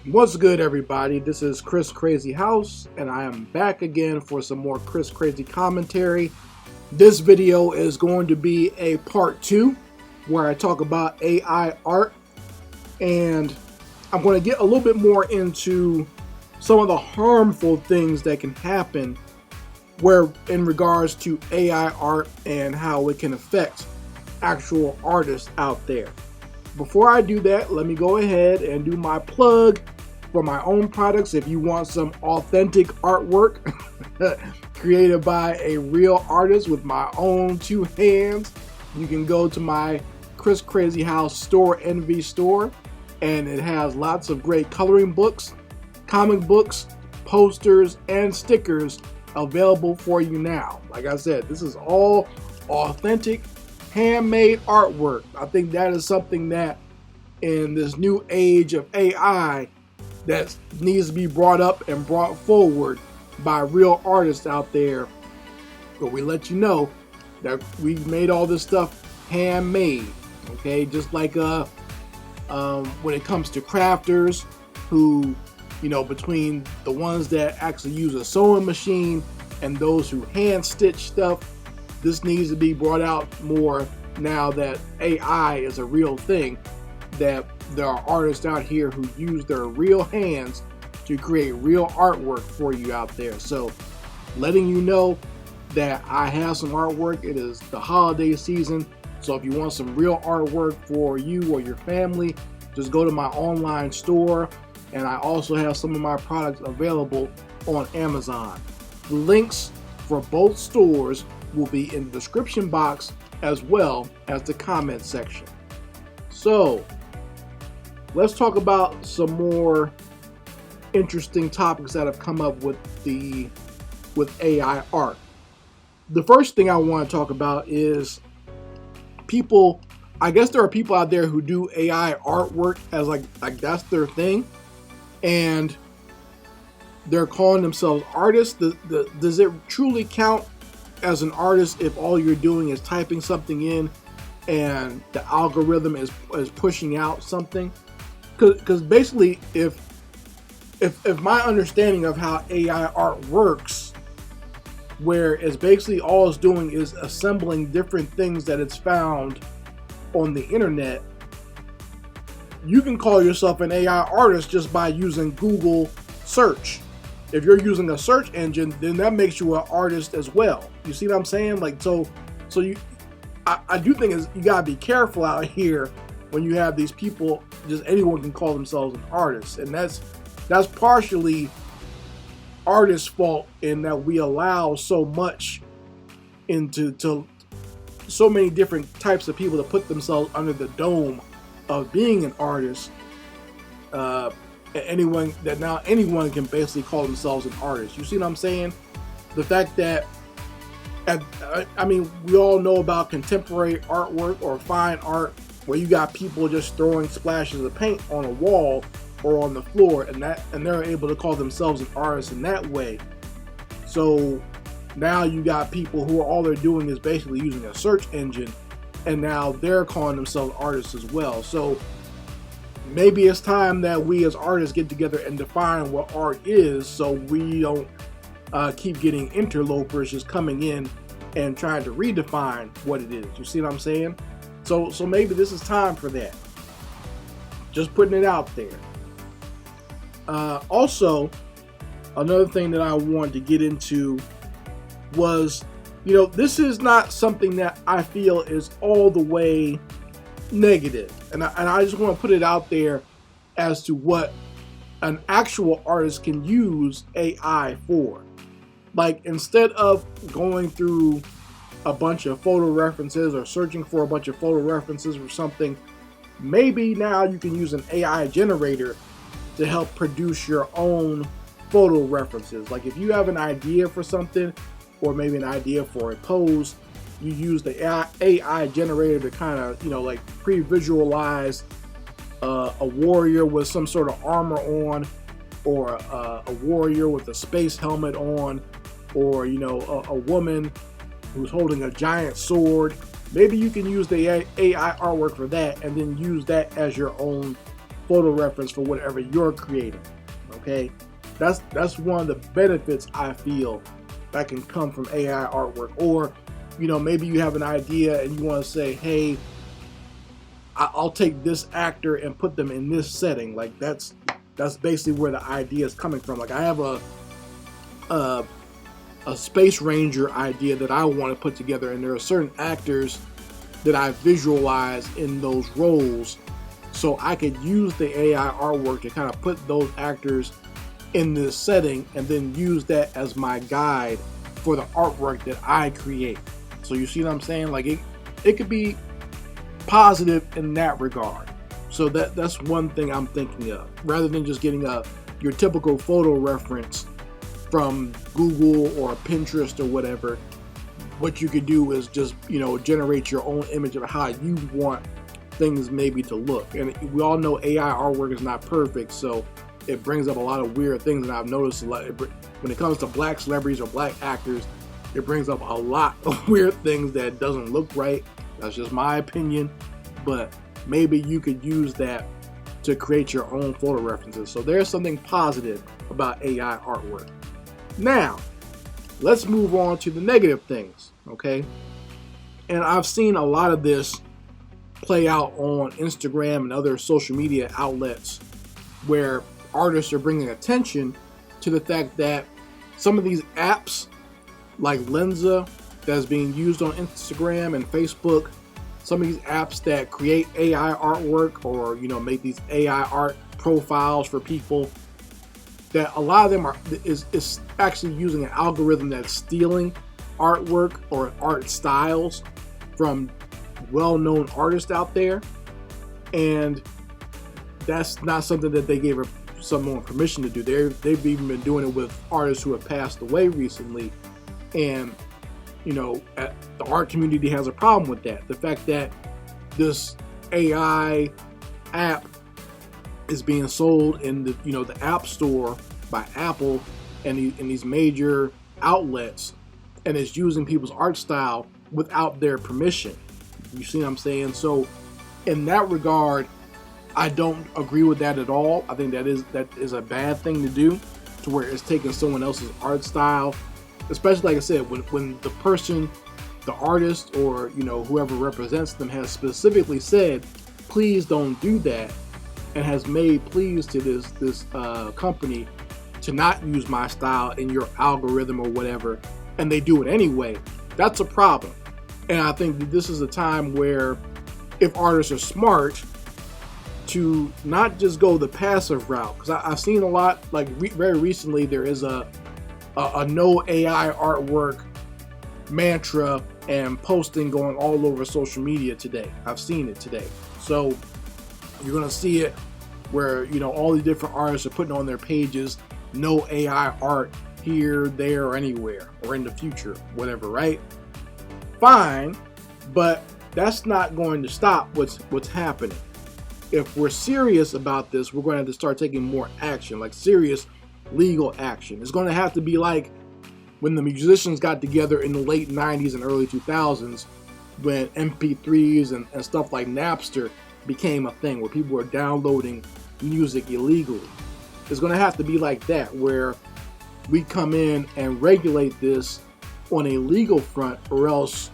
What's good, everybody? This is Chris Crazyhouse, and I am back again for some more Chris Crazy commentary. This video is going to be a part 2 where I talk about AI art, and I'm going to get a little bit more into some of the harmful things that can happen where in regards to AI art and how it can affect actual artists out there. Before I do that, let me go ahead and do my plug for my own products. If you want some authentic artwork created by a real artist with my own 2 hands, you can go to my Chris Crazyhouse store, NV store, and it has lots of great coloring books, comic books, posters, and stickers available for you now. Like I said, this is all authentic handmade artwork. I think that is something that in this new age of AI that needs to be brought up and brought forward by real artists out there, where we let you know that we made all this stuff handmade. Okay, just like when it comes to crafters who, you know, between the ones that actually use a sewing machine and those who hand stitch stuff, this needs to be brought out more now that AI is a real thing, that there are artists out here who use their real hands to create real artwork for you out there. So letting you know that I have some artwork. It is the holiday season, so if you want some real artwork for you or your family, just go to my online store, and I also have some of my products available on Amazon. The links for both stores will be in the description box as well as the comment section. So let's talk about some more interesting topics that have come up with AI art. The first thing I want to talk about is people. I guess there are people out there who do AI artwork as like that's their thing, and they're calling themselves artists. Does it truly count as an artist if all you're doing is typing something in and the algorithm is pushing out something? Because basically, if my understanding of how AI art works, where it's basically all it's doing is assembling different things that it's found on the internet, you can call yourself an AI artist just by using Google search. If you're using a search engine, then that makes you an artist as well. You see what I'm saying? Like, so I do think you gotta be careful out here when you have these people. Just anyone can call themselves an artist, and that's partially artists' fault in that we allow so much into so many different types of people to put themselves under the dome of being an artist. Anyone can basically call themselves an artist. You see what I'm saying? The fact that, I mean, we all know about contemporary artwork or fine art, where you got people just throwing splashes of paint on a wall or on the floor, and they're able to call themselves an artist in that way. So now you got people who all they're doing is basically using a search engine, and now they're calling themselves artists as well. So maybe it's time that we as artists get together and define what art is, so we don't keep getting interlopers just coming in and trying to redefine what it is. You see what I'm saying? So maybe this is time for that. Just putting it out there. Also, another thing that I wanted to get into was, you know, this is not something that I feel is all the way negative, and I just want to put it out there as to what an actual artist can use AI for. Like, instead of going through a bunch of photo references or searching for a bunch of photo references for something, maybe now you can use an AI generator to help produce your own photo references. Like, if you have an idea for something, or maybe an idea for a pose, you use the AI generator to kind of, you know, like pre-visualize a warrior with some sort of armor on, or a warrior with a space helmet on, or, you know, a woman who's holding a giant sword. Maybe you can use the AI artwork for that, and then use that as your own photo reference for whatever you're creating. Okay, that's one of the benefits I feel that can come from AI artwork. Or, you know, maybe you have an idea and you want to say, hey, I'll take this actor and put them in this setting. Like that's basically where the idea is coming from. Like I have a Space Ranger idea that I want to put together, and there are certain actors that I visualize in those roles, so I could use the AI artwork to kind of put those actors in this setting and then use that as my guide for the artwork that I create. So you see what I'm saying? Like it could be positive in that regard. So that's one thing I'm thinking of, rather than just getting your typical photo reference from Google or Pinterest or whatever. What you could do is just, you know, generate your own image of how you want things maybe to look. And we all know AI artwork is not perfect, so it brings up a lot of weird things. And I've noticed a lot when it comes to black celebrities or black actors, it brings up a lot of weird things that doesn't look right. That's just my opinion, but maybe you could use that to create your own photo references. So there's something positive about AI artwork. Now, let's move on to the negative things, okay? And I've seen a lot of this play out on Instagram and other social media outlets where artists are bringing attention to the fact that some of these apps like Lensa that's being used on Instagram and Facebook, some of these apps that create AI artwork or, you know, make these AI art profiles for people, that a lot of them is actually using an algorithm that's stealing artwork or art styles from well-known artists out there. And that's not something that they gave someone permission to do. They've even been doing it with artists who have passed away recently. And, you know, the art community has a problem with that. The fact that this AI app is being sold in the, you know, the App Store by Apple and in these major outlets, and is using people's art style without their permission. You see what I'm saying? So in that regard, I don't agree with that at all. I think that is a bad thing to do, to where it's taking someone else's art style, especially, like I said, when the person, the artist, or, you know, whoever represents them has specifically said, please don't do that, and has made pleas to this company to not use my style in your algorithm or whatever, and they do it anyway. That's a problem. And I think that this is a time where, if artists are smart, to not just go the passive route, because I've seen a lot, like very recently, there is a no AI artwork mantra and posting going all over social media today. I've seen it today. So you're gonna see it where, you know, all these different artists are putting on their pages, no AI art here, there, or anywhere, or in the future, whatever, right? Fine, but that's not going to stop what's happening. If we're serious about this, we're going to have to start taking more action, like serious legal action. It's going to have to be like when the musicians got together in the late 90s and early 2000s, when MP3s and stuff like Napster became a thing, where people were downloading music illegally. It's going to have to be like that, where we come in and regulate this on a legal front, or else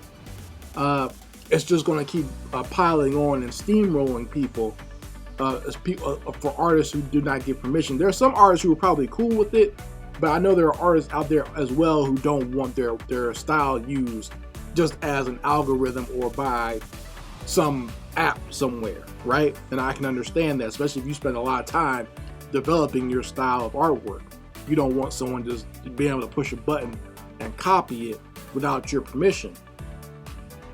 it's just going to keep piling on and steamrolling people, for artists who do not get permission. There are some artists who are probably cool with it, but I know there are artists out there as well who don't want their style used just as an algorithm or by some app somewhere, right? And I can understand that, especially if you spend a lot of time developing your style of artwork. You don't want someone just being able to push a button and copy it without your permission.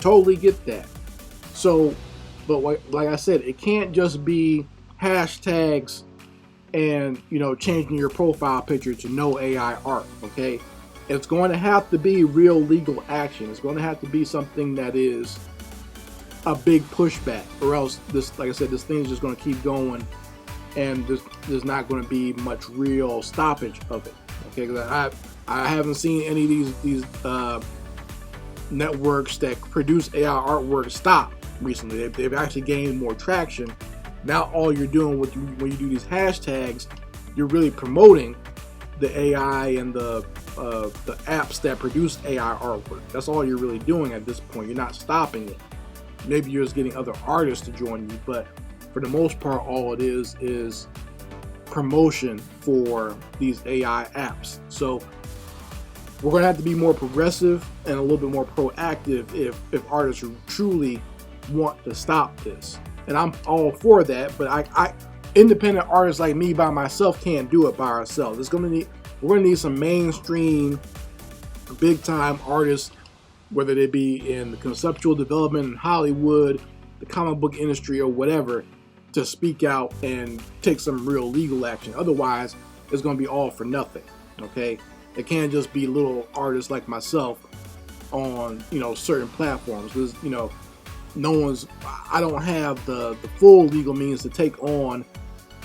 Totally get that. So, but like I said, it can't just be hashtags and, you know, changing your profile picture to no AI art, okay? It's going to have to be real legal action. It's going to have to be something that is a big pushback, or else this, like I said, this thing is just going to keep going, and there's not going to be much real stoppage of it, okay? Because I haven't seen any of these networks that produce AI artwork stop recently. They've actually gained more traction, Now all you're doing when you do these hashtags, you're really promoting the AI and the apps that produce AI artwork. That's all you're really doing at this point. You're not stopping it. Maybe you're just getting other artists to join you, but for the most part, all it is promotion for these AI apps. So we're going to have to be more progressive and a little bit more proactive if artists truly want to stop this. And I'm all for that, but I independent artists like me by myself can't do it by ourselves. We're going to need some mainstream, big time artists, whether they be in the conceptual development in Hollywood, the comic book industry, or whatever, to speak out and take some real legal action. Otherwise, it's going to be all for nothing. Okay, it can't just be little artists like myself on certain platforms, because I don't have the full legal means to take on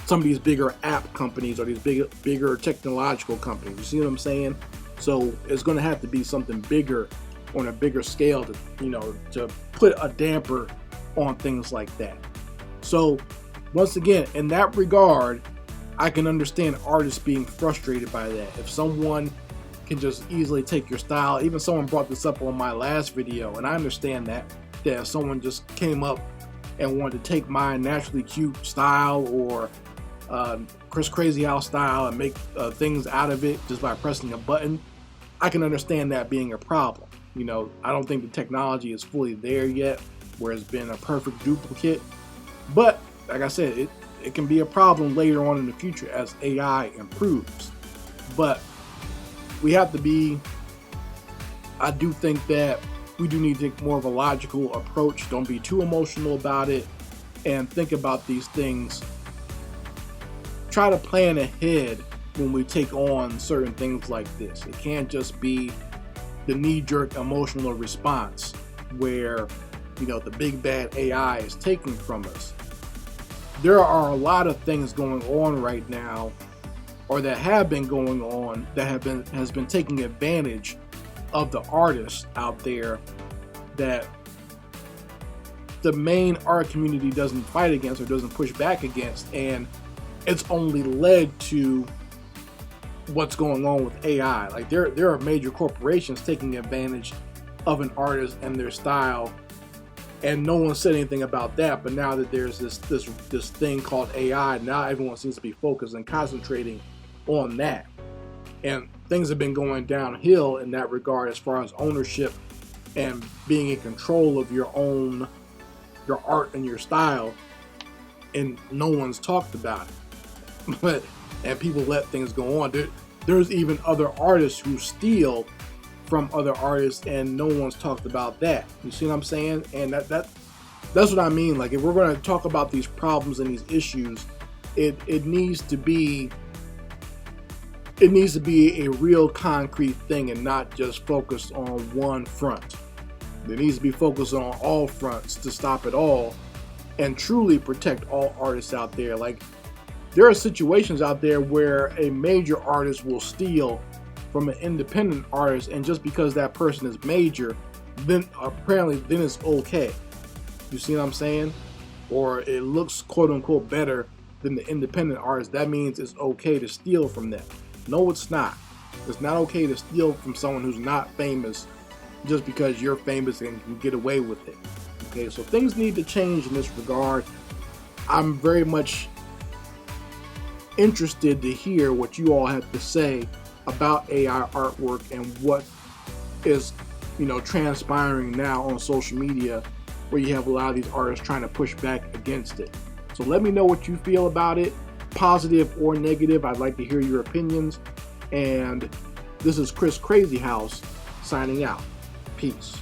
some of these bigger app companies or these bigger technological companies. You see what I'm saying? So it's going to have to be something bigger on a bigger scale to put a damper on things like that. So once again, in that regard, I can understand artists being frustrated by that. If someone can just easily take your style, even someone brought this up on my last video, and I understand that if someone just came up and wanted to take my naturally cute style or Chris Crazyhouse style and make things out of it just by pressing a button, I can understand that being a problem. I don't think the technology is fully there yet where it's been a perfect duplicate, but like I said, it can be a problem later on in the future as AI improves. But we have to be, I do think that we do need to take more of a logical approach. Don't be too emotional about it and think about these things. Try to plan ahead when we take on certain things like this. It can't just be the knee-jerk emotional response where the big bad AI is taking from us. There are a lot of things going on right now, or that have been going on, that has been taking advantage of the artists out there that the main art community doesn't fight against or doesn't push back against, and it's only led to what's going on with AI. Like there are major corporations taking advantage of an artist and their style, and no one said anything about that. But now that there's this thing called AI, now everyone seems to be focused and concentrating on that, and things have been going downhill in that regard as far as ownership and being in control of your art and your style, and no one's talked about it. And people let things go on. There's even other artists who steal from other artists, and no one's talked about that. You see what I'm saying? And that's what I mean. Like, if we're going to talk about these problems and these issues, it needs to be a real concrete thing and not just focused on one front. It needs to be focused on all fronts to stop it all and truly protect all artists out there. Like, there are situations out there where a major artist will steal from an independent artist, and just because that person is major, then it's okay. You see what I'm saying? Or it looks quote unquote better than the independent artist. That means it's okay to steal from them. No, it's not. It's not okay to steal from someone who's not famous just because you're famous and can get away with it. Okay, so things need to change in this regard. I'm very much interested to hear what you all have to say about AI artwork and what is transpiring now on social media, where you have a lot of these artists trying to push back against it. So let me know what you feel about it, positive or negative. I'd like to hear your opinions. And this is Chris Crazyhouse signing out. Peace.